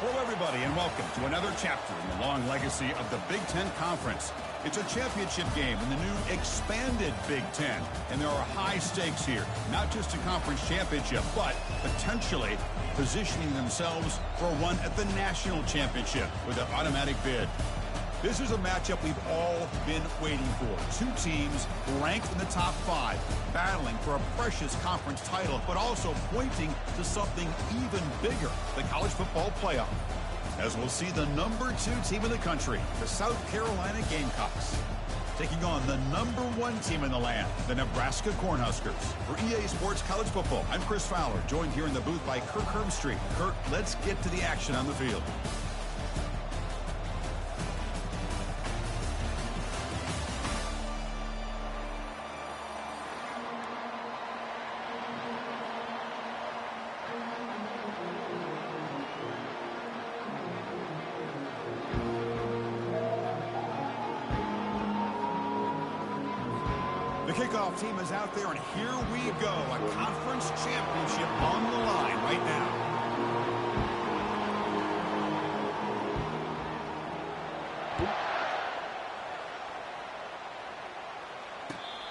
Hello, everybody, and welcome to another chapter in the long legacy of the Big Ten Conference. It's a championship game in the new expanded Big Ten, and there are high stakes here, not just a conference championship, but potentially positioning themselves for one at the national championship with an automatic bid. This is a matchup we've all been waiting for. Two teams ranked in the top 5, battling for a precious conference title, but also pointing to something even bigger, the college football playoff. As we'll see the number 2 team in the country, the South Carolina Gamecocks, taking on the number 1 team in the land, the Nebraska Cornhuskers. For EA Sports College Football, I'm Chris Fowler, joined here in the booth by Kirk Herbstreit. Kirk, let's get to the action on the field. The kickoff team is out there, and here we go. A conference championship on the line right now.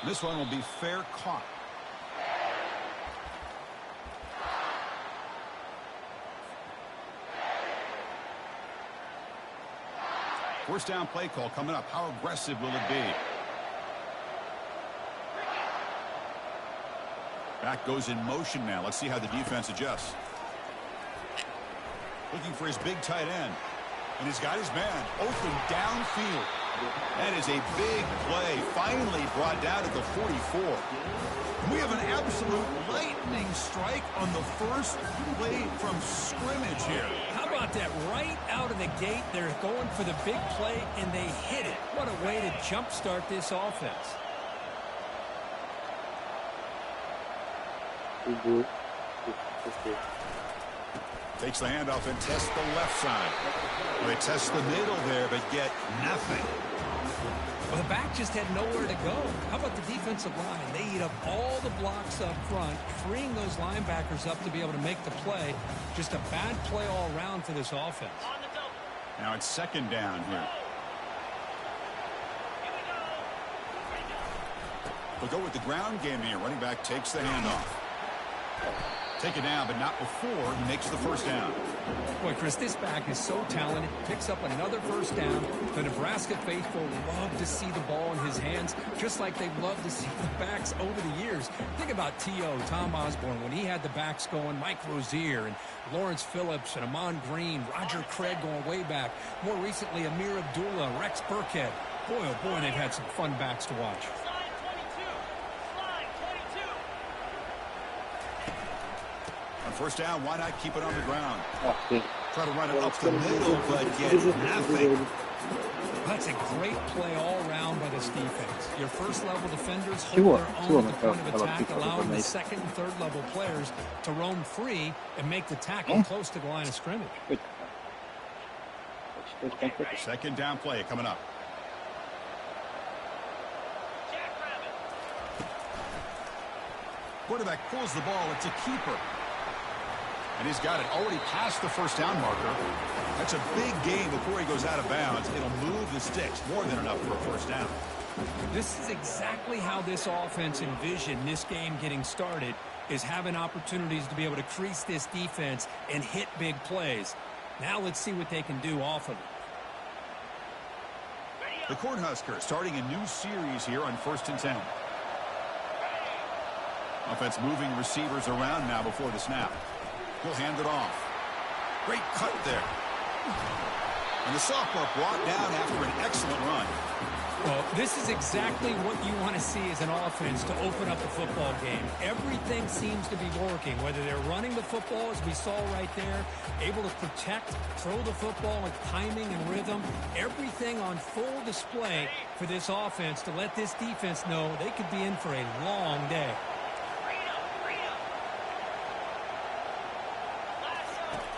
This one will be fair caught. First down play call coming up. How aggressive will it be? Back goes in motion now. Let's see how the defense adjusts. Looking for his big tight end. And he's got his man open downfield. That is a big play. Finally brought down at the 44. We have an absolute lightning strike on the first play from scrimmage here. How about that? Right out of the gate, they're going for the big play, and they hit it. What a way to jumpstart this offense. Takes the handoff and tests the left side. Well, they test the middle there, but get nothing. Well, the back just had nowhere to go. How about the defensive line? They eat up all the blocks up front, freeing those linebackers up to be able to make the play. Just a bad play all around for this offense. Now it's second down here. We'll go with the ground game here. Running back takes the handoff. Take it down, but not before he makes the first down. Boy, Chris, this back is so talented. Picks up another first down. The Nebraska faithful love to see the ball in his hands, just like they love to see the backs over the years. Think about T.O., Tom Osborne, when he had the backs going, Mike Rozier and Lawrence Phillips and Amon Green, Roger Craig going way back. More recently, Amir Abdullah, Rex Burkhead. Boy, oh boy, they've had some fun backs to watch. First down, why not keep it on the ground? Try to run it up the middle, but get nothing. That's a great play all around by this defense. Your first-level defenders hold their own at the point of attack, allowing the second and third-level players to roam free and make the tackle close to the line of scrimmage. Second down play coming up. Quarterback pulls the ball. It's a keeper. And he's got it already past the first down marker. That's a big gain before he goes out of bounds. It'll move the sticks. More than enough for a first down. This is exactly how this offense envisioned this game getting started, is having opportunities to be able to crease this defense and hit big plays. Now let's see what they can do off of it. The Cornhuskers starting a new series here on 1st and 10. Offense moving receivers around now before the snap. He'll hand it off. Great cut there. And the sophomore brought down after an excellent run. Well, this is exactly what you want to see as an offense to open up a football game. Everything seems to be working, whether they're running the football, as we saw right there, able to protect, throw the football with timing and rhythm. Everything on full display for this offense to let this defense know they could be in for a long day.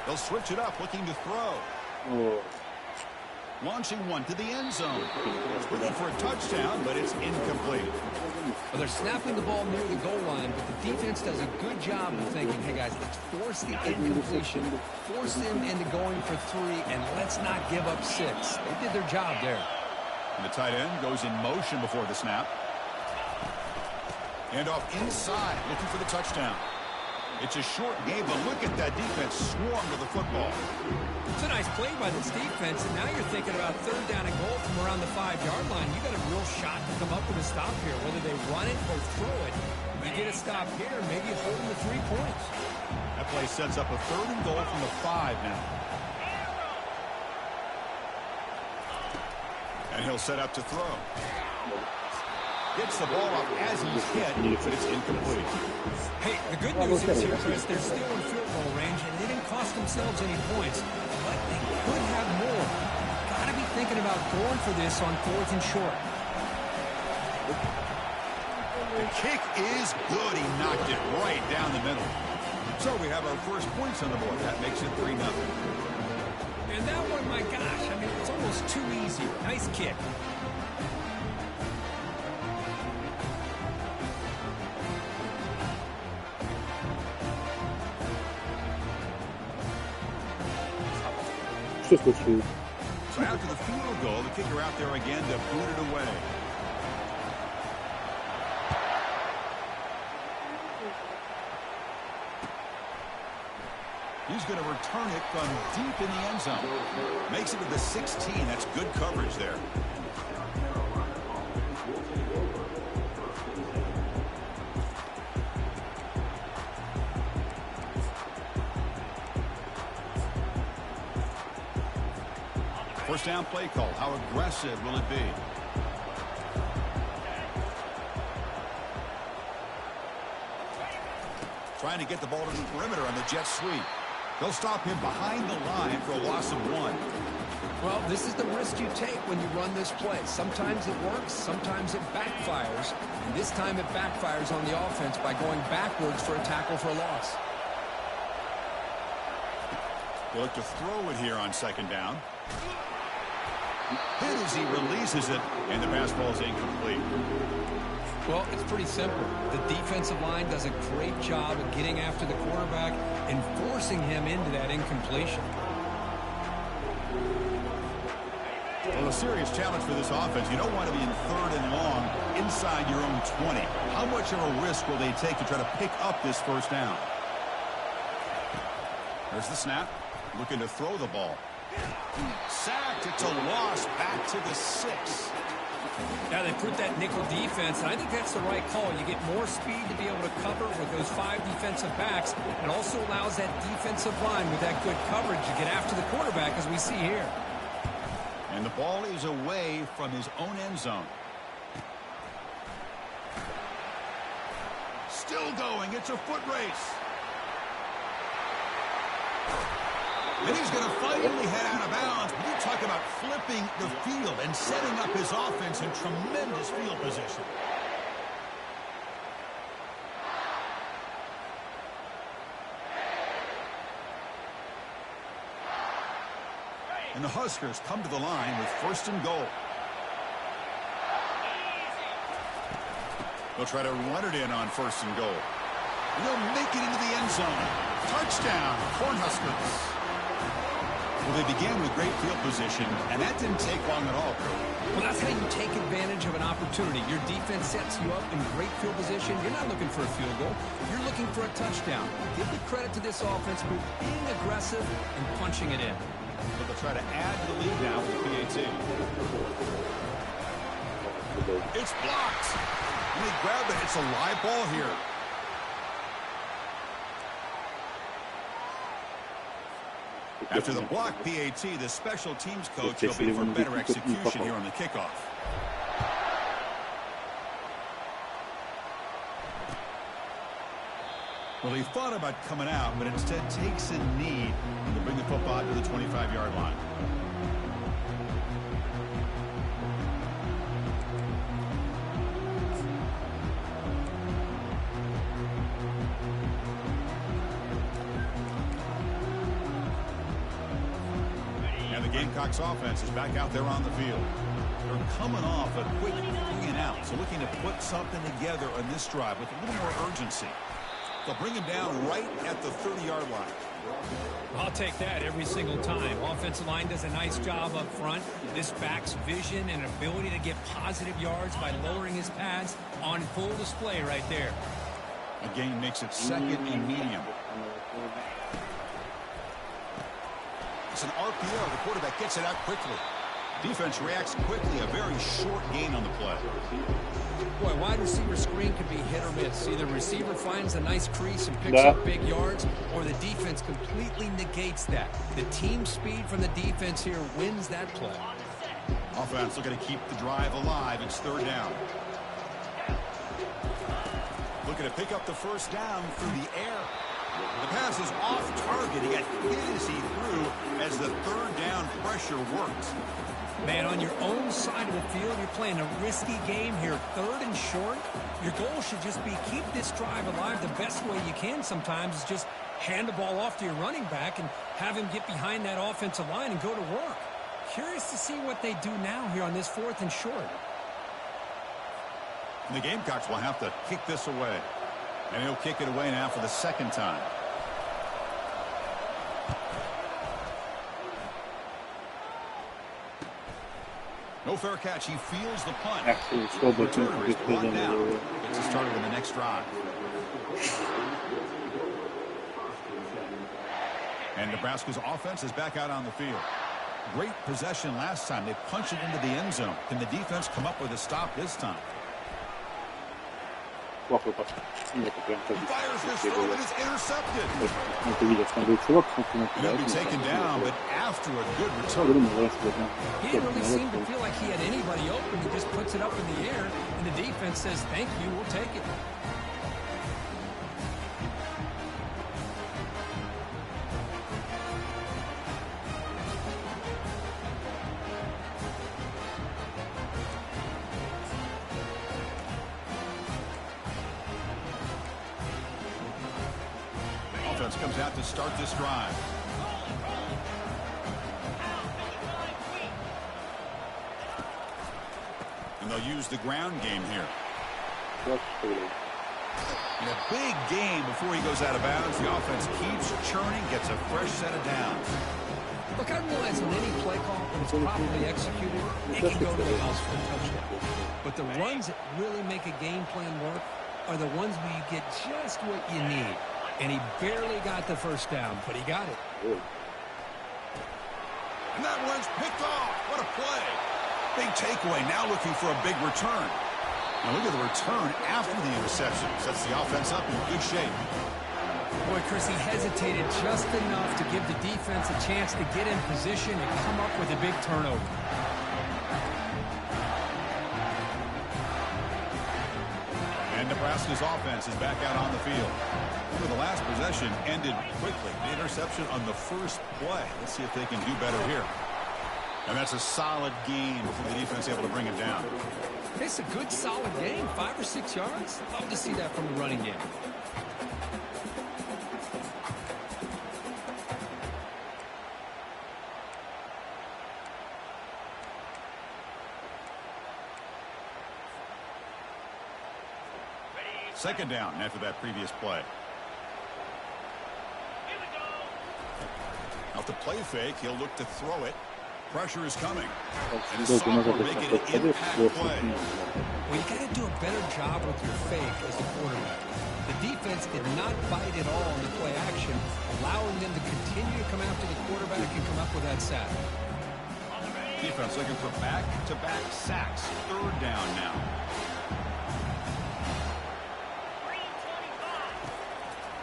They'll switch it up, looking to throw. Launching one to the end zone. It's looking for a touchdown, but it's incomplete. Well, they're snapping the ball near the goal line, but the defense does a good job of thinking, hey, guys, let's force the incompletion, force them into going for 3, and let's not give up 6. They did their job there. And the tight end goes in motion before the snap. And off inside, looking for the touchdown. It's a short game, but look at that defense swarm to the football. It's a nice play by this defense, and now you're thinking about 3rd down and goal from around the 5-yard line. You got a real shot to come up with a stop here, whether they run it or throw it. You get a stop here, maybe hold them to 3 points. That play sets up a 3rd and goal from the 5 now. And he'll set up to throw. Gets the ball off as he's hit, but it's incomplete. Hey, the good news is here, Chris, they're still in field goal range, and they didn't cost themselves any points, but they could have more. Got to be thinking about going for this on 4th and short. The kick is good. He knocked it right down the middle. So we have our first points on the board. That makes it 3-0. And that one, my gosh, I mean, it's almost too easy. Nice kick. So after the field goal, the kicker out there again to boot it away. He's going to return it from deep in the end zone. Makes it to the 16. That's good coverage there. First down play call. How aggressive will it be? Trying to get the ball to the perimeter on the jet sweep. They'll stop him behind the line for a loss of 1. Well, this is the risk you take when you run this play. Sometimes it works, sometimes it backfires. And this time it backfires on the offense by going backwards for a tackle for a loss. They'll look to throw it here on 2nd down. Hit as he releases it, and the pass ball is incomplete. Well, it's pretty simple. The defensive line does a great job of getting after the quarterback and forcing him into that incompletion. Well, a serious challenge for this offense. You don't want to be in 3rd and long inside your own 20. How much of a risk will they take to try to pick up this first down? There's the snap. Looking to throw the ball. Sacked. It's a loss back to the 6. Now they put that nickel defense, and I think that's the right call. You get more speed to be able to cover with those 5 defensive backs. It also allows that defensive line with that good coverage to get after the quarterback, as we see here. And the ball is away from his own end zone. Still going. It's a foot race. And he's going to finally head out of bounds. But you talk about flipping the field and setting up his offense in tremendous field position. And the Huskers come to the line with 1st and goal. They'll try to run it in on 1st and goal. And they'll make it into the end zone. Touchdown, Cornhuskers. Well, they began with great field position, and that didn't take long at all. Well, that's how you take advantage of an opportunity. Your defense sets you up in great field position. You're not looking for a field goal. You're looking for a touchdown. Give the credit to this offense for being aggressive and punching it in. But they'll try to add to the lead now with the PAT. It's blocked. And they grab it. It's a live ball here. After the block PAT, the special teams coach will be for better execution here on the kickoff. Well, he thought about coming out, but instead takes a knee to bring the football to the 25-yard line. Gamecocks offense is back out there on the field. They're coming off a quick 3-and-out, so looking to put something together on this drive with a little more urgency. They'll bring him down right at the 30-yard line. I'll take that every single time. Offensive line does a nice job up front. This back's vision and ability to get positive yards by lowering his pads on full display right there. A gain makes it 2nd and medium. It's an RPO. The quarterback gets it out quickly. Defense reacts quickly. A very short gain on the play. Boy, wide receiver screen can be hit or miss. Either receiver finds a nice crease and picks up big yards, or the defense completely negates that. The team speed from the defense here wins that play. Offense looking to keep the drive alive. It's 3rd down. Looking to pick up the 1st down through the air. The pass is off target. He got hit as he threw as the 3rd down pressure worked. Man, on your own side of the field, you're playing a risky game here. 3rd and short. Your goal should just be keep this drive alive the best way you can sometimes is just hand the ball off to your running back and have him get behind that offensive line and go to work. Curious to see what they do now here on this 4th and short. And the Gamecocks will have to kick this away. And he'll kick it away now for the 2nd time. No fair catch. He feels the punt. Returner is brought down. Gets us started in the next drive. And Nebraska's offense is back out on the field. Great possession last time. They punched it into the end zone. Can the defense come up with a stop this time? He fires this throw, and it's intercepted. He'll be taken down, but after a good return. He didn't really seem to feel like he had anybody open. He just puts it up in the air, and the defense says, thank you, we'll take it. Comes out to start this drive. And they'll use the ground game here. And a big game before he goes out of bounds. The offense keeps churning, gets a fresh set of downs. Look, I realize on any play call, when it's properly executed, it can go to the house for a touchdown. But the runs that really make a game plan work are the ones where you get just what you need. And he barely got the 1st down, but he got it. And that one's picked off. What a play. Big takeaway. Now looking for a big return. Now look at the return after the interception. Sets the offense up in good shape. Boy, Chris, he hesitated just enough to give the defense a chance to get in position and come up with a big turnover. And Nebraska's offense is back out on the field. The last possession ended quickly. The interception on the 1st play. Let's see if they can do better here. And that's a solid gain for the defense able to bring it down. It's a good, solid game. 5 or 6 yards. Love to see that from the running game. Second down after that previous play. Off the play fake, he'll look to throw it. Pressure is coming. And his sophomore making an impact play. Well, you got to do a better job with your fake as the quarterback. The defense did not bite at all in the play action, allowing them to continue to come after the quarterback and come up with that sack. Defense looking for back-to-back sacks. 3rd down now.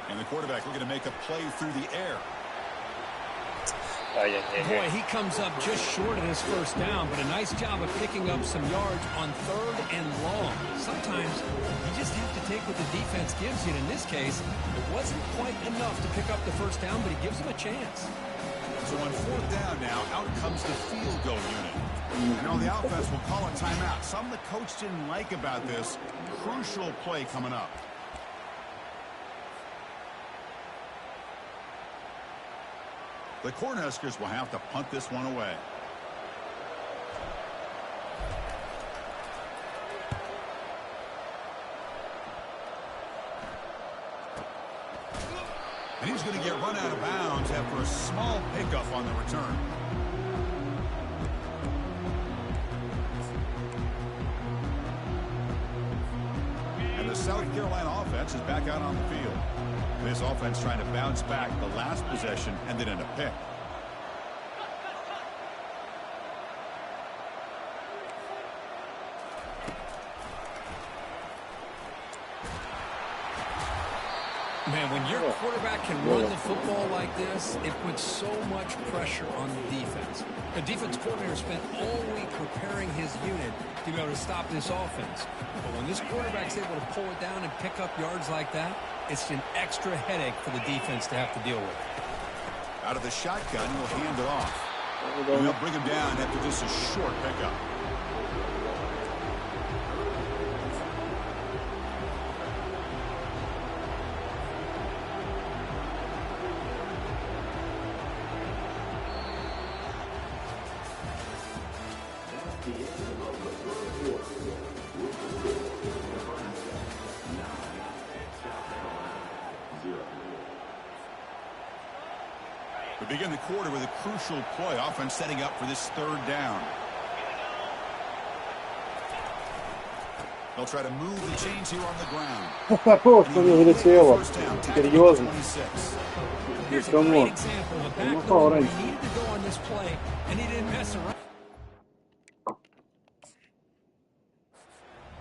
And the quarterback looking to make a play through the air. Boy, he comes up just short of his 1st down, but a nice job of picking up some yards on 3rd and long. Sometimes you just have to take what the defense gives you. And in this case, it wasn't quite enough to pick up the 1st down, but he gives them a chance. So on 4th down now, out comes the field goal unit. You know, the offense will call a timeout. Something the coach didn't like about this. Crucial play coming up. The Cornhuskers will have to punt this one away. And he's going to get run out of bounds after a small pickup on the return. And the South Carolina offense is back out on the field. This offense trying to bounce back the last possession and then in a pick. Man, when your quarterback can run the football like this, it puts so much pressure on the defense. The defense coordinator spent all week preparing his unit to be able to stop this offense. But when this quarterback's able to pull it down and pick up yards like that, it's an extra headache for the defense to have to deal with. Out of the shotgun, he'll hand it off. And they'll bring him down after just a short pickup. We begin the quarter with a crucial play. Offense setting up for this third down. They'll try to move the chains here on the ground. Хорош, что не залетело. Серьезно. Here's a great example of a back door where he needed to go on this play, and he didn't mess around.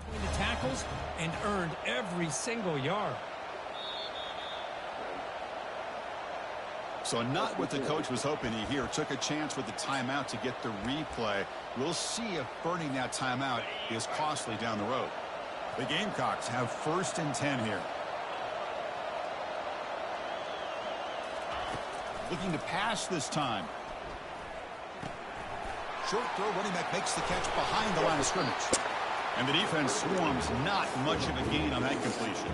Between the tackles and earned every single yard. So not what the coach was hoping to hear. Took a chance with the timeout to get the replay. We'll see if burning that timeout is costly down the road. The Gamecocks have 1st and 10 here. Looking to pass this time. Short throw, running back makes the catch behind the line of scrimmage. And the defense swarms, not much of a gain on that completion.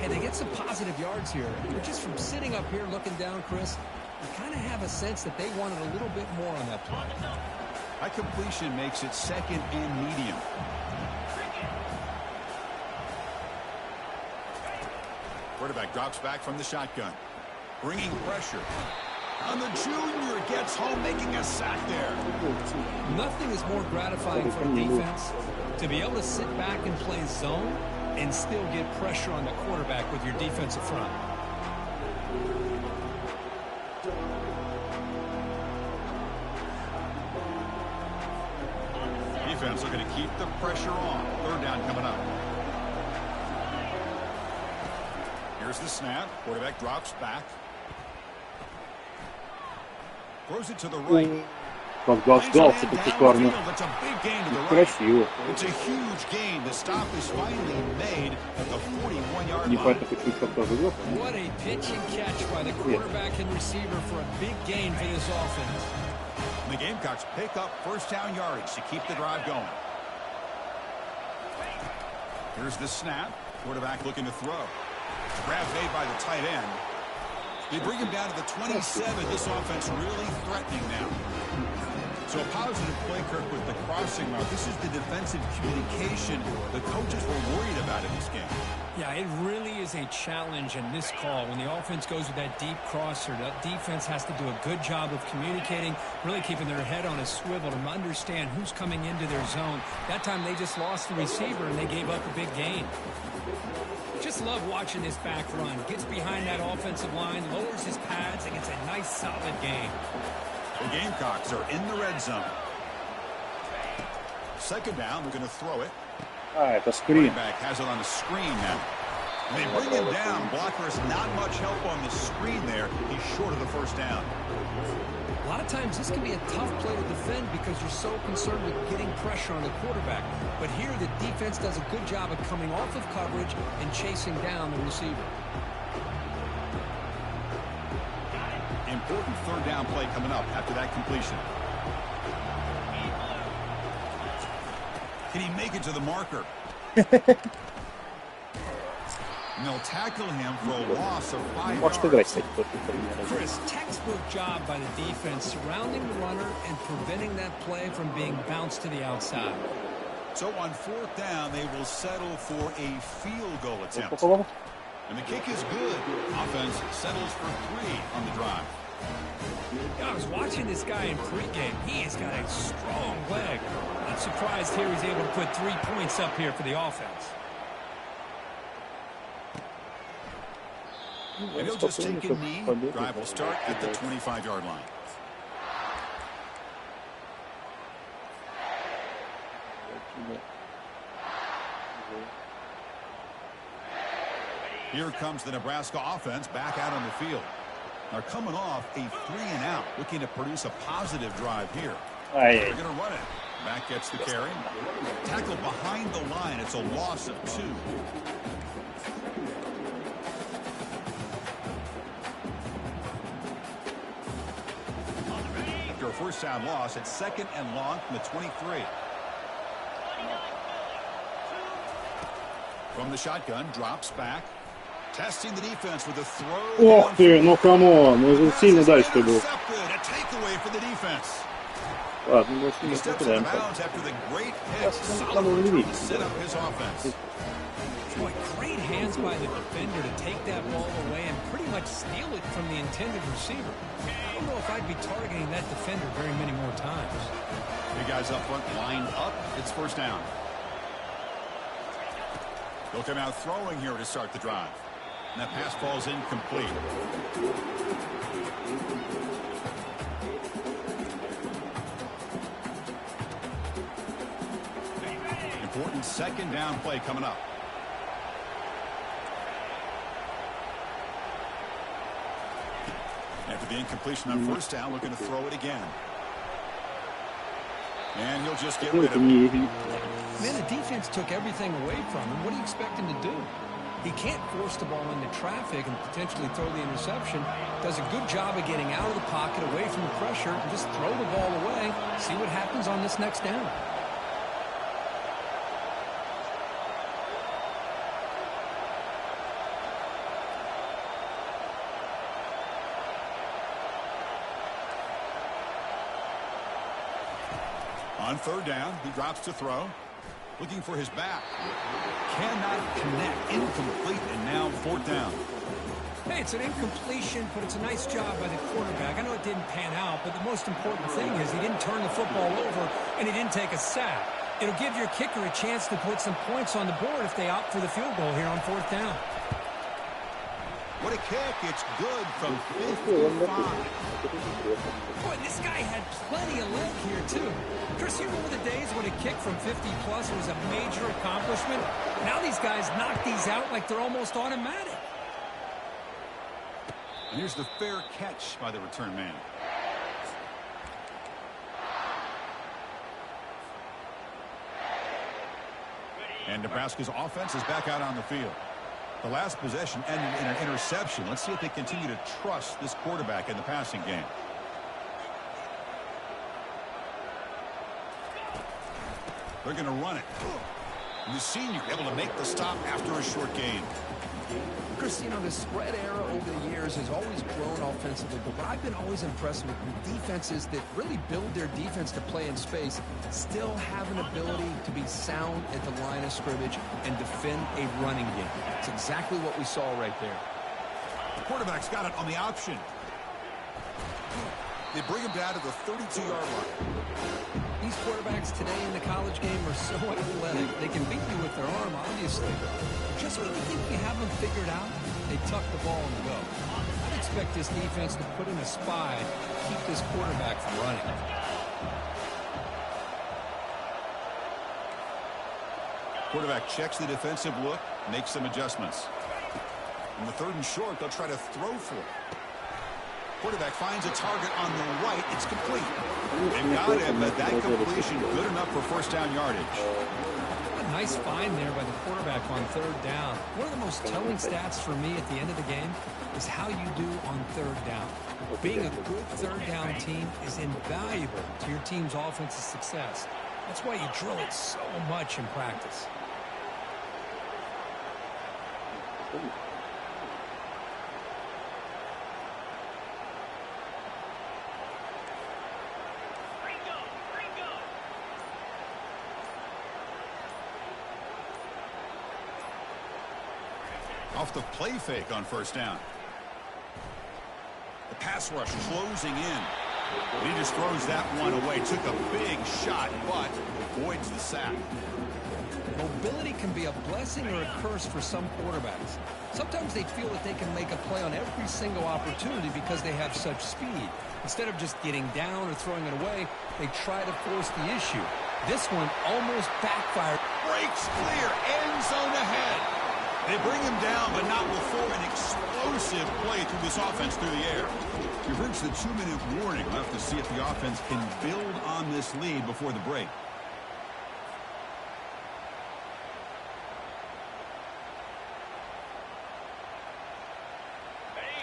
Hey, they get some positive yards here. But just from sitting up here looking down, Chris, you kind of have a sense that they wanted a little bit more on that play. That completion makes it 2nd and medium. Quarterback drops back from the shotgun. Bringing pressure. On the junior, gets home, making a sack there. Nothing is more gratifying for a defense to be able to sit back and play zone and still get pressure on the quarterback with your defensive front. Defense looking to keep the pressure on. 3rd down coming up. Here's the snap. Quarterback drops back. Throws it to the right. Подгождался тут шикарно. Красиво. Непонятно, почему кто-то живет. What a pitch and catch by the quarterback and receiver for a big gain for this offense. The Gamecocks pick up 1st down yardage to keep the drive going. Here's the snap. Quarterback looking to throw. Grab made by the tight end. They bring him down to the 27. This offense really threatening now. So a positive play, Kirk, with the crossing route. This is the defensive communication the coaches were worried about in this game. Yeah, it really is a challenge in this call. When the offense goes with that deep crosser, that defense has to do a good job of communicating, really keeping their head on a swivel to understand who's coming into their zone. That time they just lost the receiver and they gave up a big gain. Just love watching this back run. Gets behind that offensive line, lowers his pads, and gets a nice solid gain. The Gamecocks are in the red zone. 2nd down, they're going to throw it. Это скрин. Back has it on the screen now. And they bring him down. Blocker has not much help on the screen there. He's short of the 1st down. A lot of times this can be a tough play to defend because you're so concerned with getting pressure on the quarterback. But here the defense does a good job of coming off of coverage and chasing down the receiver. Important 3rd down play coming up after that completion. Can he make it to the marker? And they'll tackle him for a loss of 5 Может yards. играть, кстати, против примера. Chris, textbook job by the defense surrounding the runner and preventing that play from being bounced to the outside. So on 4th down, they will settle for a field goal attempt. And the kick is good. Offense settles for 3 on the drive. I was watching this guy in pregame. He has got a strong leg. Not surprised here he's able to put 3 points up here for the offense. And he'll just take a knee. Drive will start at the 25-yard line. Here comes the Nebraska offense back out on the field. They're coming off a 3-and-out, looking to produce a positive drive here. They're going to run it. Back gets the carry. Tackle behind the line. It's a loss of 2. After a first down loss, it's 2nd and long from the 23. From the shotgun, drops back. Testing the defense with a throw. Ох ты, ну камон, он сильно дальше был. Ладно, больше не попадаем. Boy, great hands by the defender to take that ball away and pretty much steal it from the intended receiver. I don't know if I'd be targeting that defender very many more times. You guys up front lined up. It's first down. They'll come out throwing here to start the drive. And that pass falls incomplete. Important 2nd down play coming up. After the incompletion on 1st down, looking to throw it again. And he'll just get rid of it. Man, the defense took everything away from him. What do you expect him to do? He can't force the ball into traffic and potentially throw the interception. Does a good job of getting out of the pocket, away from the pressure, and just throw the ball away. See what happens on this next down. On 3rd down, he drops to throw. Looking for his back. Cannot connect. Incomplete, and now 4th down. Hey, it's an incompletion, but it's a nice job by the quarterback. I know it didn't pan out, but the most important thing is he didn't turn the football over, and he didn't take a sack. It'll give your kicker a chance to put some points on the board if they opt for the field goal here on 4th down. What a kick. It's good from 55. Boy, this guy had plenty of leg here, too. Chris, you remember the days when a kick from 50-plus was a major accomplishment? Now these guys knock these out like they're almost automatic. And here's the fair catch by the return man. And Nebraska's offense is back out on the field. The last possession ended in an interception. Let's see if they continue to trust this quarterback in the passing game. They're going to run it. And the senior able to make the stop after a short gain. Chris, you know, the spread era over the years has always grown offensively, but what I've been always impressed with defenses that really build their defense to play in space still have an ability to be sound at the line of scrimmage and defend a running game. It's exactly what we saw right there. The quarterback's got it on the option. They bring him down to the 32-yard line. These quarterbacks today in the college game are so athletic. They can beat you with their arm, obviously. Just when you think you have them figured out, they tuck the ball and go. I'd expect this defense to put in a spy to keep this quarterback from running. Quarterback checks the defensive look, makes some adjustments. On the 3rd and short, they'll try to throw for it. Quarterback finds a target on the right. It's complete. They've got him, but that completion good enough for first down yardage. A nice find there by the quarterback on 3rd down. One of the most telling stats for me at the end of the game is how you do on 3rd down. Being a good 3rd down team is invaluable to your team's offensive success. That's why you drill it so much in practice. Off the play fake on first down. The pass rush closing in. He just throws that one away. Took a big shot, but avoids the sack. Mobility can be a blessing or a curse for some quarterbacks. Sometimes they feel that they can make a play on every single opportunity because they have such speed. Instead of just getting down or throwing it away, they try to force the issue. This one almost backfired. Breaks clear, end zone ahead. They bring him down, but not before an explosive play through this offense through the air. We've reached the 2-minute warning. We'll have to see if the offense can build on this lead before the break.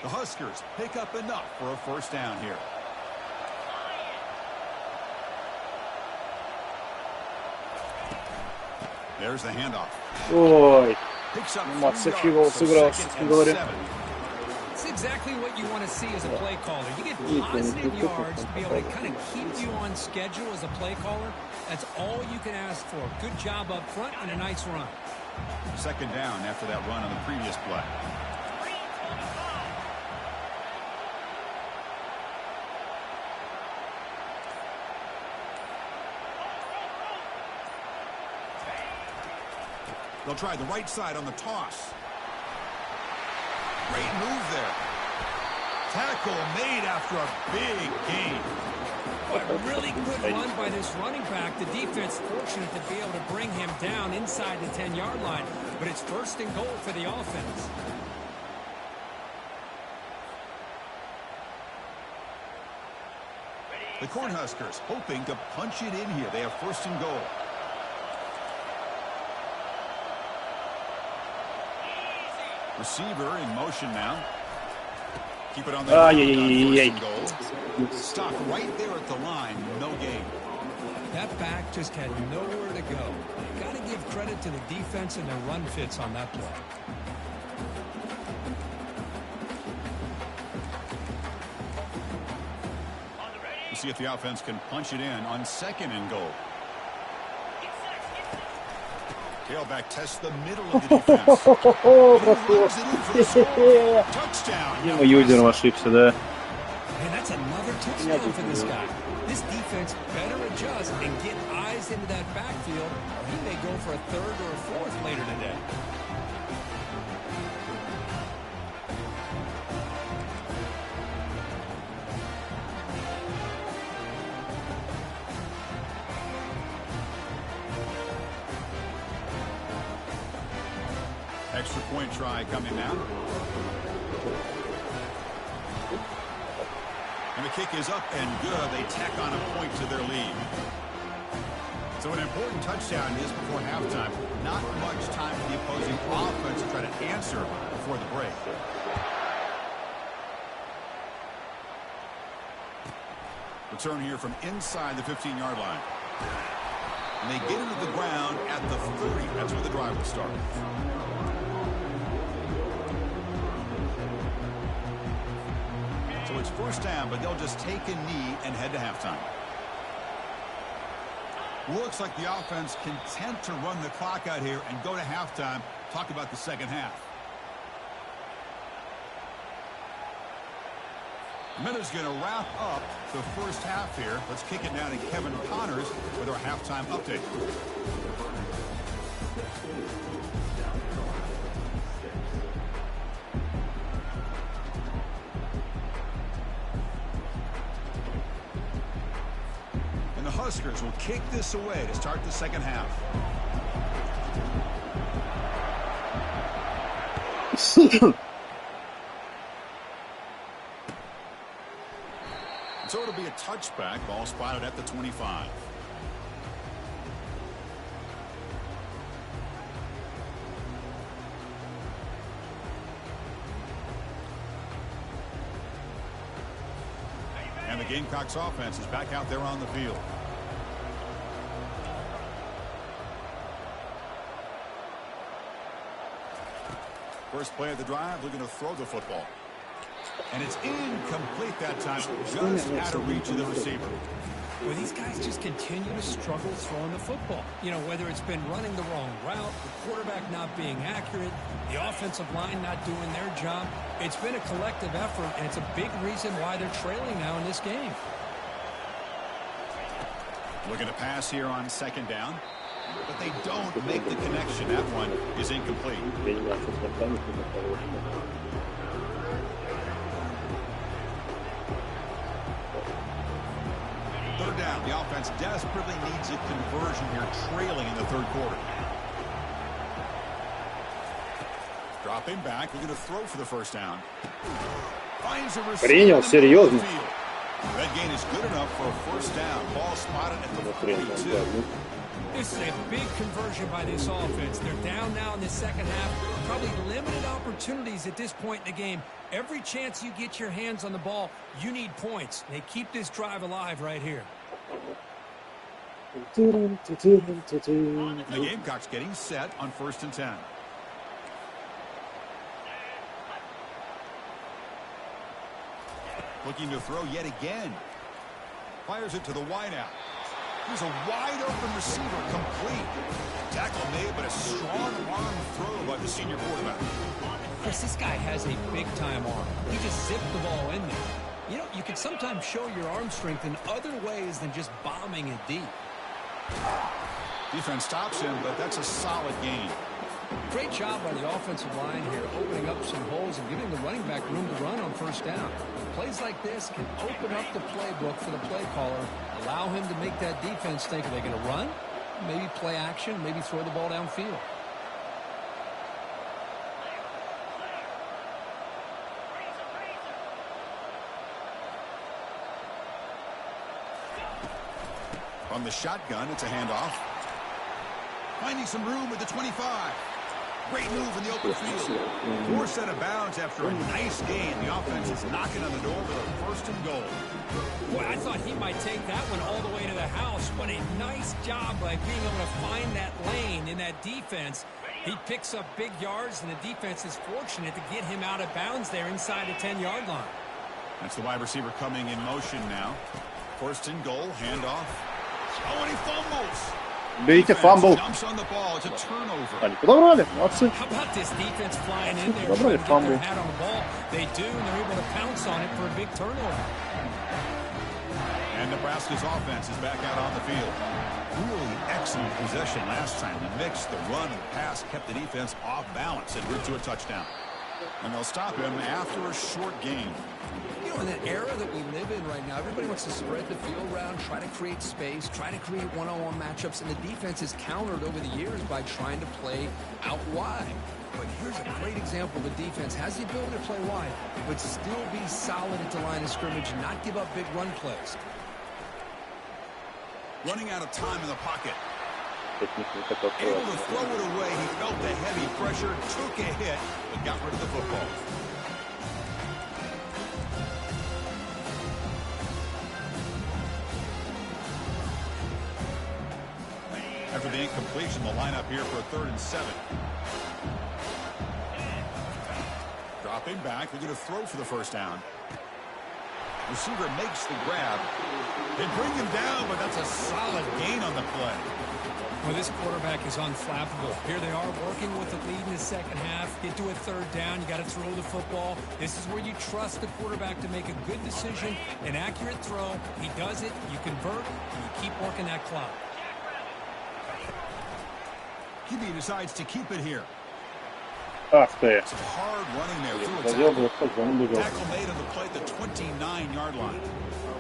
The Huskers pick up enough for a first down here. There's the handoff. Ой, Picks up Макс 3 Фигол yards, so сыграл, second честно and говоря. 7. It's exactly what you want to see as a play caller. You get positive yards to be able to kind of keep you on schedule as a play caller. That's all you can ask for. Good job up front and a nice run. Second down after that run on the previous play. They'll try the right side on the toss. Great move there. Tackle made after a big gain. But really good run by this running back. The defense fortunate to be able to bring him down inside the 10-yard line. But it's first and goal for the offense. The Cornhuskers hoping to punch it in here. They have first and goal. Receiver in motion now. Keep it on the ground on first and goal. Stop right there at the line. No gain. That back just had nowhere to go. You got to give credit to the defense and their run fits on that play. We'll see if the offense can punch it in on second and goal. Tailback tests the middle of the defense. Touchdown. Дима Юдеров ошибся, да? And that's another touchdown for this guy. This defense better adjust and get eyes into that backfield, or he may go for a third or a fourth later today. Extra point try coming now. And the kick is up and good. They tack on a point to their lead. So an important touchdown is before halftime. Not much time for the opposing offense to try to answer before the break. Return here from inside the 15-yard line. And they get into the ground at the 30. That's where the drive will start. So it's first down, but they'll just take a knee and head to halftime. Looks like the offense content to run the clock out here and go to halftime. Talk about the second half. Minutes going to wrap up the first half here. Let's kick it now to Kevin Connors with our halftime update. And the Huskers will kick this away to start the second half. So it'll be a touchback. Ball spotted at the 25. And the Gamecocks offense is back out there on the field. First play of the drive, looking to throw the football. And it's incomplete that time, just out of reach of the receiver. Well, these guys just continue to struggle throwing the football. You know, whether it's been running the wrong route, the quarterback not being accurate, the offensive line not doing their job. It's been a collective effort, and it's a big reason why they're trailing now in this game. Looking to pass here on second down, but they don't make the connection. That one is incomplete. Third down. The offense desperately needs a conversion here, trailing in the third quarter. Dropping back, looking to throw for the first down. Finds a receiver. Серьезно. That gain is good enough for a first down. Ball spotted at the 42. This is a big conversion by this offense. They're down now in the second half. Probably limited opportunities at this point in the game. Every chance you get your hands on the ball, you need points. They keep this drive alive right here. The Gamecocks getting set on 1st and 10. Looking to throw yet again. Fires it to the wideout. Here's a wide-open receiver, complete. Tackle made, but a strong arm throw by the senior quarterback. Chris, this guy has a big-time arm. He just zipped the ball in there. You know, you can sometimes show your arm strength in other ways than just bombing it deep. Defense stops him, but that's a solid gain. Great job by the offensive line here, opening up some holes and giving the running back room to run on first down. Plays like this can open up the playbook for the play caller, allow him to make that defense think, are they going to run? Maybe play action, maybe throw the ball downfield. From the shotgun, it's a handoff. Finding some room at the 25. Great move in the open field. Forced out of bounds after a nice gain. The offense is knocking on the door with a 1st and goal. Boy, I thought he might take that one all the way to the house, but a nice job by being able to find that lane in that defense. He picks up big yards, and the defense is fortunate to get him out of bounds there inside the 10-yard line. That's the wide receiver coming in motion now. 1st and goal, handoff. Oh, and he fumbles. Берите фамбл. Jumps on the ball. It's a turnover. Они подобрали, молодцы. How about this defense flying in there, Подобрали trying to get фамбл. their hat on the ball? They do, and they're able to pounce on it for a big turnover. And Nebraska's offense is back out on the field. Really excellent possession last time. The mix, the run, and the pass kept the defense off balance and route to a touchdown. And they'll stop him after a short gain. You know, in the era that we live in right now, everybody wants to spread the field around, try to create space, try to create one-on-one matchups, and the defense is countered over the years by trying to play out wide. But here's a great example. The defense has the ability to play wide, but still be solid at the line of scrimmage and not give up big run plays. Running out of time in the pocket. Техника Able to такая. throw it away. He felt the heavy pressure, took a hit, but got rid of the football. After the incompletion, the lineup here for a 3rd and 7. Dropping back, looking to throw for the first down. Receiver makes the grab. They bring him down, but that's a solid gain on the play. Well, this quarterback is unflappable. Here they are working with the lead in the second half. Get to a 3rd down. You got to throw the football. This is where you trust the quarterback to make a good decision, an accurate throw. He does it. You convert, and you keep working that clock. QB decides to keep it here. Ах ты. It's hard running there. Through a Задел tackle. бы, хоть бы он бежал. Tackle made on the play at the 29-yard line.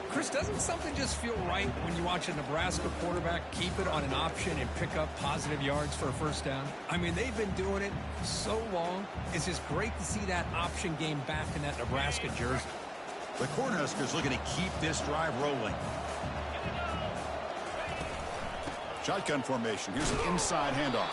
Chris, doesn't something just feel right when you watch a Nebraska quarterback keep it on an option and pick up positive yards for a first down? I mean, they've been doing it so long. It's just great to see that option game back in that Nebraska jersey. The Cornhuskers looking to keep this drive rolling. Shotgun formation. Here's an inside handoff.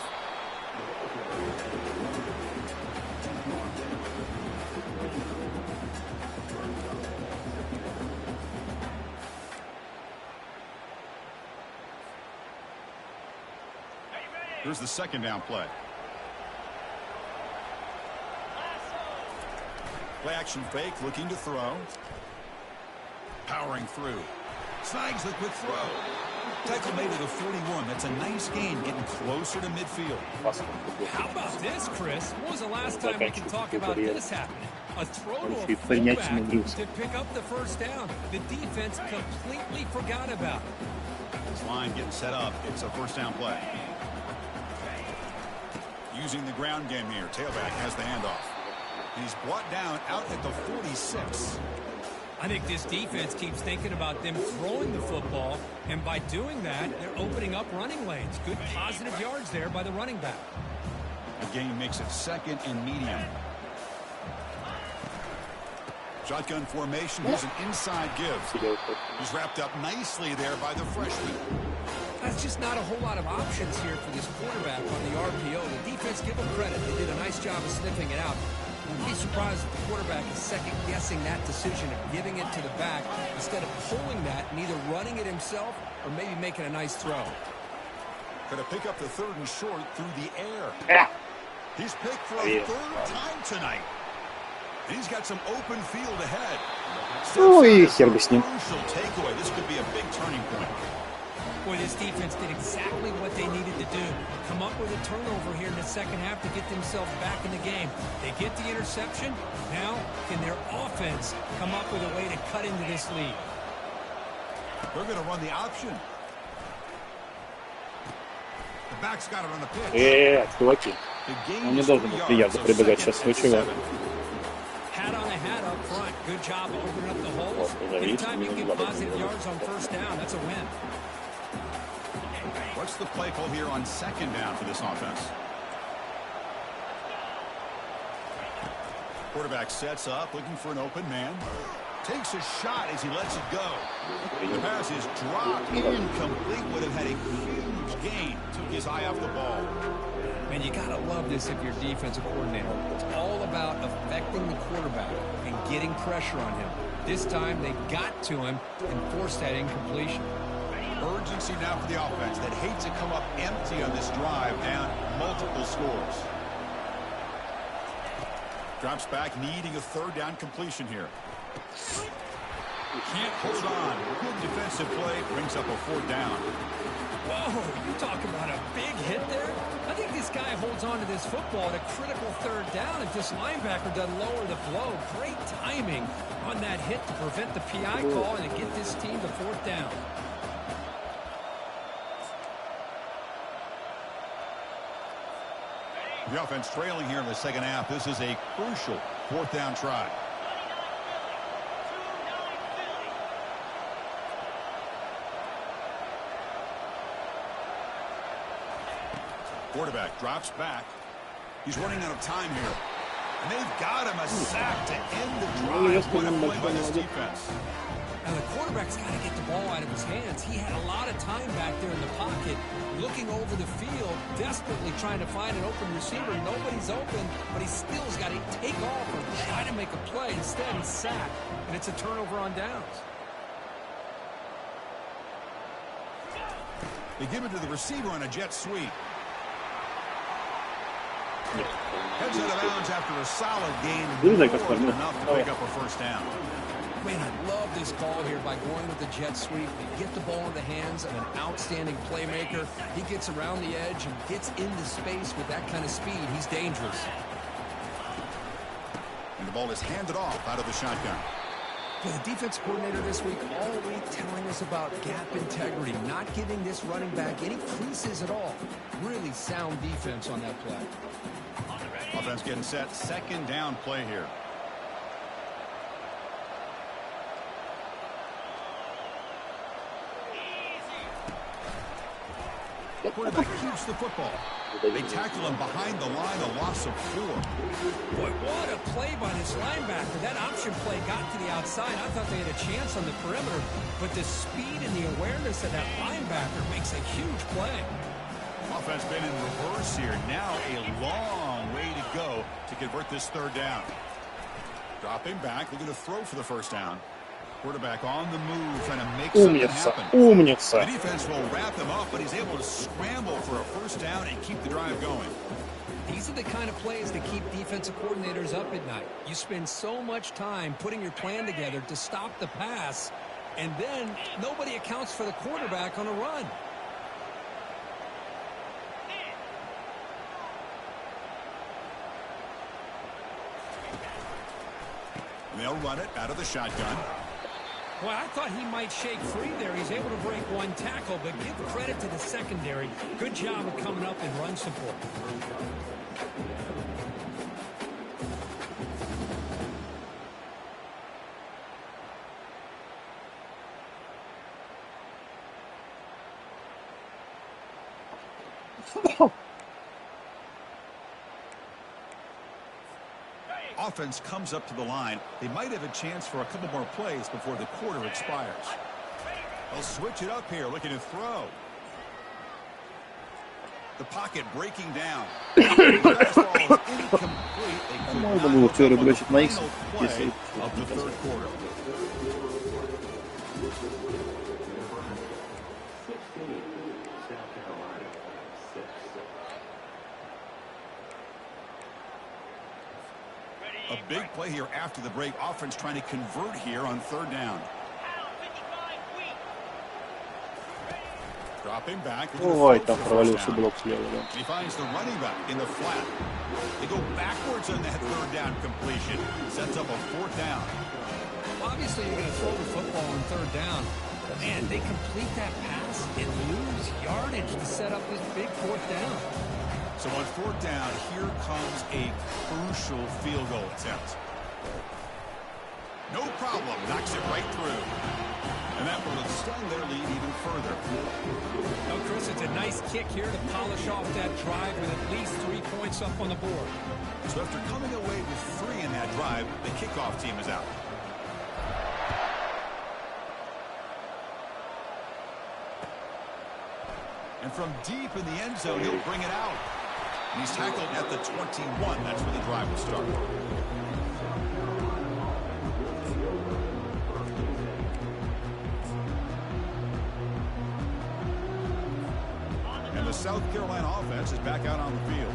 Here's the 2nd down play. Play action fake, looking to throw. Powering through. Snags the quick throw. Tackle made at a 41. That's a nice gain, getting closer to midfield. How about this, Chris? When was the last time we can talk about this happening? A throw to a fullback to pick up the first down. The defense completely forgot about it. This line getting set up. It's a first down play. Using the ground game here. Tailback has the handoff. He's brought down out at the 46. I think this defense keeps thinking about them throwing the football, and by doing that, they're opening up running lanes. Good positive yards there by the running back. The game makes it second and medium. Shotgun formation. Here's an inside give. He's wrapped up nicely there by the freshman. That's just not a whole lot of options here for this quarterback on the RPO. The defense, give them credit. They did a nice job of sniffing it out. I'd be surprised if the quarterback is second-guessing that decision of giving it to the back instead of pulling that and either running it himself or maybe making a nice throw. Going to pick up the third and short through the air. Yeah. He's picked for a third time tonight. And he's got some open field ahead. Ну и хер бы с ним. Crucial takeaway. This could be a big turning point. Boy, this defense did exactly what they needed to do. Come up with a turnover here in the second half to get themselves back in the game. They get the interception. Now, can their offense come up with a way to cut into this lead? They're going to run the option. The back's got it on the pitch. Чуваки. Он не должен был приятно прибегать сейчас свой чувак. Hat on a hat up front. Good job of opening up the holes. Anytime you get positive yards on first down, that's a win. What's the play call here on second down for this offense? Quarterback sets up, looking for an open man. Takes a shot as he lets it go. The pass is dropped, incomplete. Would have had a huge gain. Took his eye off the ball. Man, you got to love this if you're defensive coordinator. It's all about affecting the quarterback and getting pressure on him. This time, they got to him and forced that incompletion. Urgency now for the offense that hates to come up empty on this drive, down multiple scores. Drops back, needing a third down completion here. Can't hold on. Good defensive play, brings up a fourth down. Whoa, you talk about a big hit there? I think this guy holds on to this football at a critical third down if this linebacker doesn't lower the blow. Great timing on that hit to prevent the PI call and to get this team to fourth down. The offense trailing here in the second half. This is a crucial fourth down try. Quarterback drops back. He's running out of time here. And they've got him a sack to end the drive. What a play by this defense. Now the quarterback's got to get the ball out of his hands. He had a lot of time back there in the pocket, looking over the field, desperately trying to find an open receiver. Nobody's open, but he still's got to take off or try to make a play. Instead, he's sacked, and it's a turnover on downs. They give it to the receiver on a jet sweep. Heads out of bounds after a solid gain. More than enough to pick up a first down. Man, I love this call here by going with the jet sweep. They get the ball in the hands of an outstanding playmaker. He gets around the edge and gets into space with that kind of speed. He's dangerous. And the ball is handed off out of the shotgun. The defense coordinator this week all week telling us about gap integrity, not giving this running back any creases at all. Really sound defense on that play. Offense getting set. Second down play here. Quarterback keeps the football. They tackle him behind the line, a loss of 4. Boy, what a play by this linebacker. That option play got to the outside. I thought they had a chance on the perimeter, but the speed and the awareness of that linebacker makes a huge play. Offense been in reverse here. Now a long way to go to convert this third down. Dropping back, looking to throw for the first down. Quarterback on the move, trying to make something happen. Умница. The defense will wrap him up, but he's able to scramble for a first down and keep the drive going. These are the kind of plays that keep defensive coordinators up at night. You spend so much time putting your plan together to stop the pass, and then nobody accounts for the quarterback on a run. They'll run it out of the shotgun. Well, I thought he might shake free there. He's able to break one tackle, but give credit to the secondary. Good job of coming up and run support. Offense comes up to the line. They might have a chance for a couple more plays before the quarter expires. They'll switch it up here, looking to throw. The pocket breaking down. The fastball is incomplete. They could not hook up on the final play of the third quarter. A big play here after the break. Offense trying to convert here on third down. Dropping back. Ой, там провалился блок слева, да. He finds the running back in the flat. They go backwards on that third down completion. Sets up a fourth down. Obviously, you're going to throw the football on third down. But, man, they complete that pass and lose yardage to set up this big fourth down. So on fourth down, here comes a crucial field goal attempt. No problem. Knocks it right through. And that will extend their lead even further. Oh, Chris, it's a nice kick here to polish off that drive with at least 3 points up on the board. So after coming away with 3 in that drive, the kickoff team is out. And from deep in the end zone, he'll bring it out. And he's tackled at the 21. That's where the drive will start. And the South Carolina offense is back out on the field.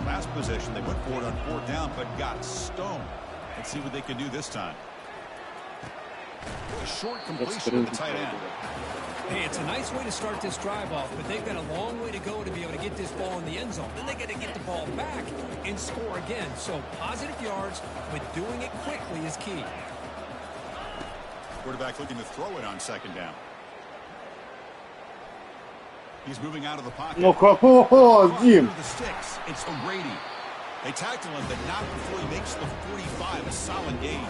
Last possession, they went for it on fourth down, but got stoned. Let's see what they can do this time. A short completion with the tight end. Hey, it's a nice way to start this drive off, but they've got a long way to go to be able to get this ball in the end zone. Then they got to get the ball back and score again. So positive yards, but doing it quickly is key. Quarterback looking to throw it on second down. He's moving out of the pocket. Ну какого, Дим? The sticks. It's O'Grady. They tackle him, but not before he makes the 45. A solid gain.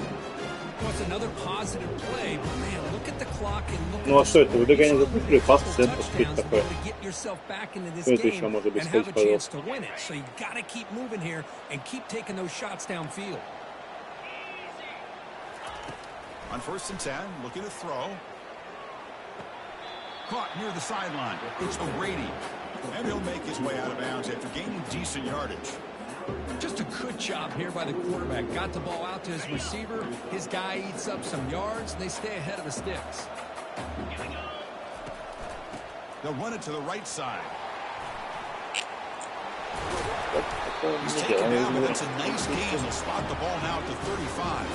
Well, it's another positive play, but man, look at the clock and look Ну а at что это? Вы догоняете the запустили, пас в центр, скрыть такое. get yourself back into this Что это game еще может быть and have сказать, a chance пожалуйста? to win it. So you got to keep moving here and keep taking those shots downfield. On 1st and 10, looking to throw. Caught near the sideline. It's O'Grady. And he'll make his way out of bounds after gaining decent yardage. Just a good job here by the quarterback. Got the ball out to his receiver. His guy eats up some yards, and they stay ahead of the sticks. They'll run it to the right side. He's taken down, but that's a nice gain. They'll spot the ball now at the 35.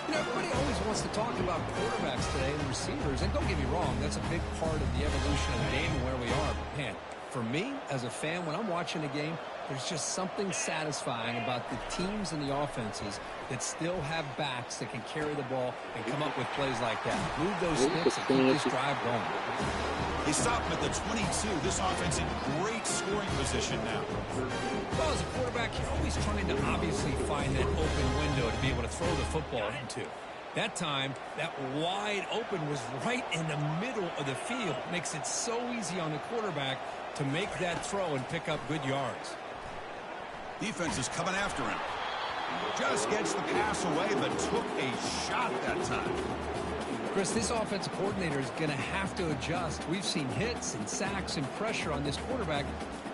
You know, everybody always wants to talk about quarterbacks today and receivers, and don't get me wrong, that's a big part of the evolution of the game and where we are. But, man, for me, as a fan, when I'm watching a game, there's just something satisfying about the teams and the offenses that still have backs that can carry the ball and come up with plays like that. Move those sticks and keep this drive going. They stop him at the 22. This offense in great scoring position now. Well, as a quarterback, you're always trying to obviously find that open window to be able to throw the football into. That time, that wide open was right in the middle of the field. Makes it so easy on the quarterback to make that throw and pick up good yards. Defense is coming after him. Just gets the pass away, but took a shot that time. Chris, this offensive coordinator is going to have to adjust. We've seen hits and sacks and pressure on this quarterback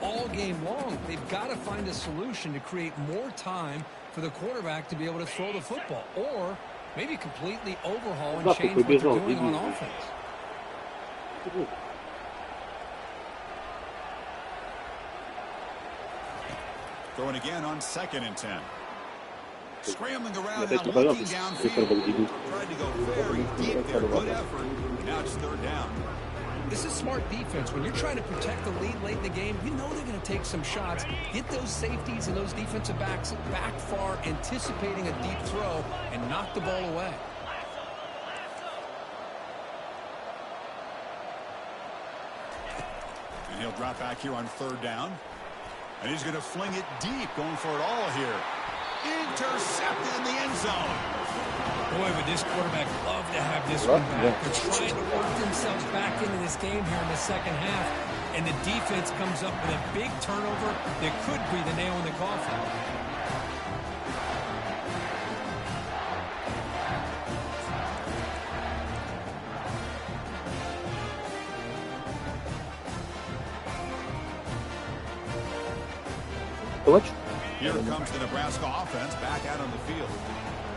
all game long. They've got to find a solution to create more time for the quarterback to be able to throw the football, or maybe completely overhaul and change what they're doing on offense. Throwing again on 2nd and 10. Scrambling around Опять now, не looking пожалуйста, downfield. Tried to go very deep there. Good effort. Now it's 3rd down. This is smart defense. When you're trying to protect the lead late in the game, you know they're going to take some shots. Get those safeties and those defensive backs back far, anticipating a deep throw, and knock the ball away. And he'll drop back here on 3rd down. And he's going to fling it deep, going for it all here. Intercepted in the end zone. Boy, would this quarterback love to have this one back. They're trying to work themselves back into this game here in the 2nd half. And the defense comes up with a big turnover that could be the nail in the coffin. Here comes the Nebraska offense back out on the field.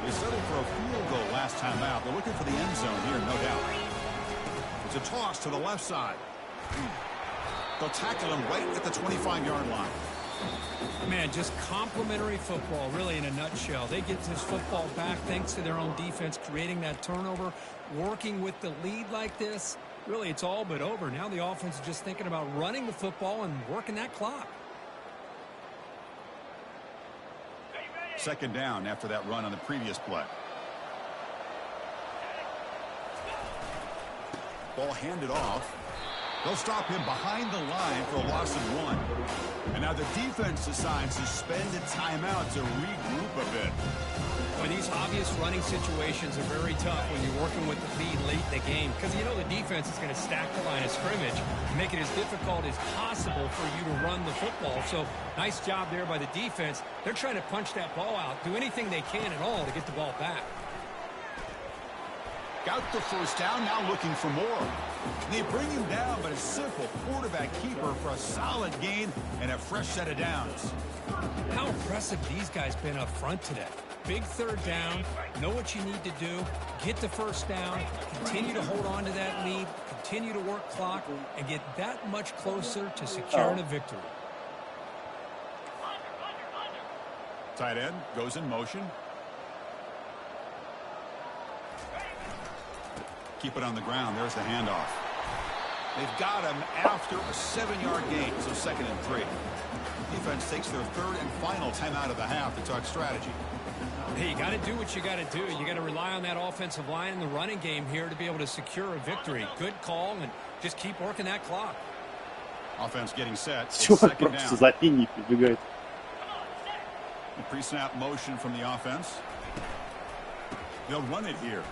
They settled for a field goal last time out. They're looking for the end zone here, no doubt. It's a toss to the left side. They'll tackle him right at the 25-yard line. Man, just complimentary football, really, in a nutshell. They get this football back thanks to their own defense, creating that turnover, working with the lead like this. Really, it's all but over. Now the offense is just thinking about running the football and working that clock. 2nd down after that run on the previous play. Ball handed off. They'll stop him behind the line for a loss of 1. And now the defense decides to spend a timeout to regroup a bit. Well, these obvious running situations are very tough when you're working with the lead late in the game, because you know the defense is going to stack the line of scrimmage and make it as difficult as possible for you to run the football. So nice job there by the defense. They're trying to punch that ball out, do anything they can at all to get the ball back. Got the 1st down, now looking for more. They bring him down, but a simple quarterback keeper for a solid gain and a fresh set of downs. How impressive these guys been up front today. Big 3rd down, know what you need to do, get the 1st down, continue to hold on to that lead, continue to work clock, and get that much closer to securing a victory. Tight end goes in motion. Keep it on the ground. There's the handoff. They've got him after a 7-yard gain, so 2nd and 3. Defense takes their 3rd and final timeout of the half to talk strategy. Hey, you got to do what you got to do. You got to rely on that offensive line in the running game here to be able to secure a victory. Good call, and just keep working that clock. Offense getting set. Чувак просто за линией прибегает. Pre-snap motion from the offense. They'll run it here.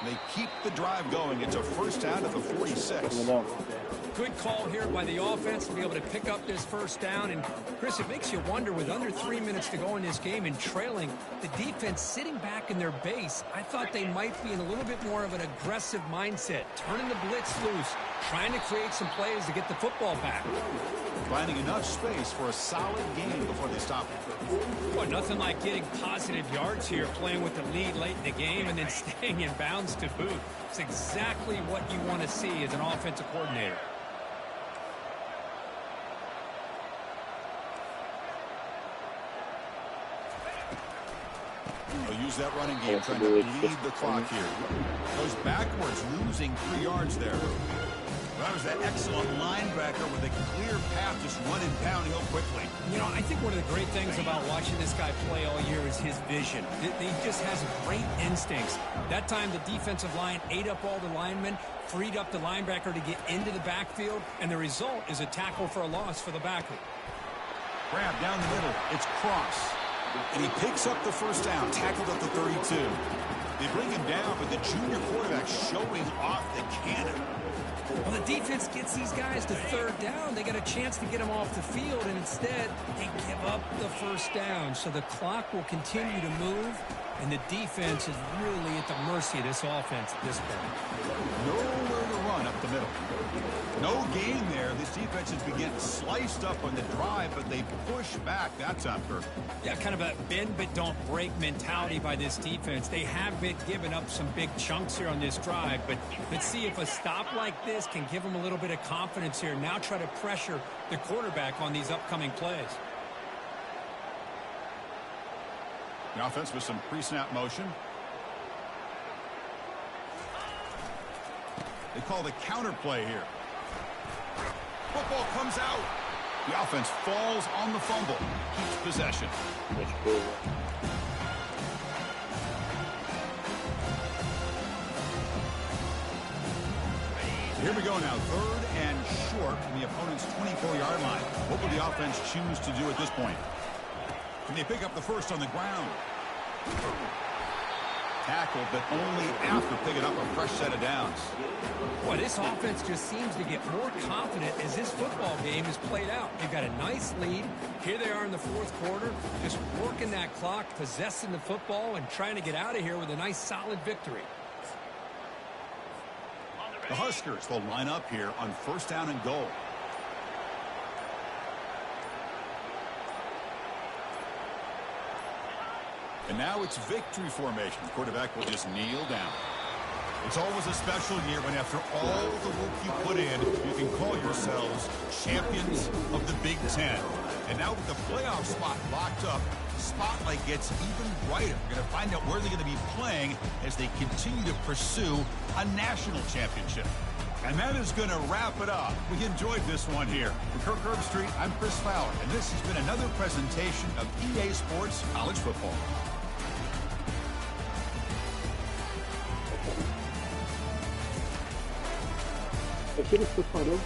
They keep the drive going. It's a 1st down at the 46. Good call here by the offense to be able to pick up this 1st down. And, Chris, it makes you wonder, with under 3 minutes to go in this game and trailing, the defense sitting back in their base, I thought they might be in a little bit more of an aggressive mindset, turning the blitz loose, trying to create some plays to get the football back. Finding enough space for a solid game before they stop it. Boy, nothing like getting positive yards here, playing with the lead late in the game and then staying in bounds to boot. It's exactly what you want to see as an offensive coordinator. They'll use that running game, trying to lead the clock here. Goes backwards, losing 3 yards there. That was that excellent linebacker with a clear path, just running downhill quickly. You know, I think one of the great things about watching this guy play all year is his vision. He just has great instincts. That time, the defensive line ate up all the linemen, freed up the linebacker to get into the backfield, and the result is a tackle for a loss for the backer. Grab down the middle. It's Cross. And he picks up the 1st down, tackled at the 32. They bring him down, but the junior quarterback showing off the cannon. Well, the defense gets these guys to 3rd down. They got a chance to get them off the field, and instead they give up the 1st down. So the clock will continue to move, and the defense is really at the mercy of this offense at this point. Nowhere to run up the middle. No gain there. This defense has been getting sliced up on the drive, but they push back. That's on purpose. Yeah, kind of a bend but don't break mentality by this defense. They have been giving up some big chunks here on this drive, but let's see if a stop like this can give them a little bit of confidence here. Now try to pressure the quarterback on these upcoming plays. The offense with some pre-snap motion. They call the counter play here. Football comes out. The offense falls on the fumble. Keeps possession. Here we go now. 3rd and short from the opponent's 24-yard line. What will the offense choose to do at this point? Can they pick up the first on the ground? Tackled, but only after picking up a fresh set of downs. Boy, this offense just seems to get more confident as this football game is played out. They've got a nice lead. Here they are in the 4th quarter, just working that clock, possessing the football, and trying to get out of here with a nice, solid victory. The Huskers will line up here on 1st down and goal. And now it's victory formation. The quarterback will just kneel down. It's always a special year when after all the work you put in, you can call yourselves champions of the Big Ten. And now with the playoff spot locked up, the spotlight gets even brighter. We're going to find out where they're going to be playing as they continue to pursue a national championship. And that is going to wrap it up. We enjoyed this one here. For Kirk Herbstreit, I'm Chris Fowler, and this has been another presentation of EA Sports College Football. Aquele que você parou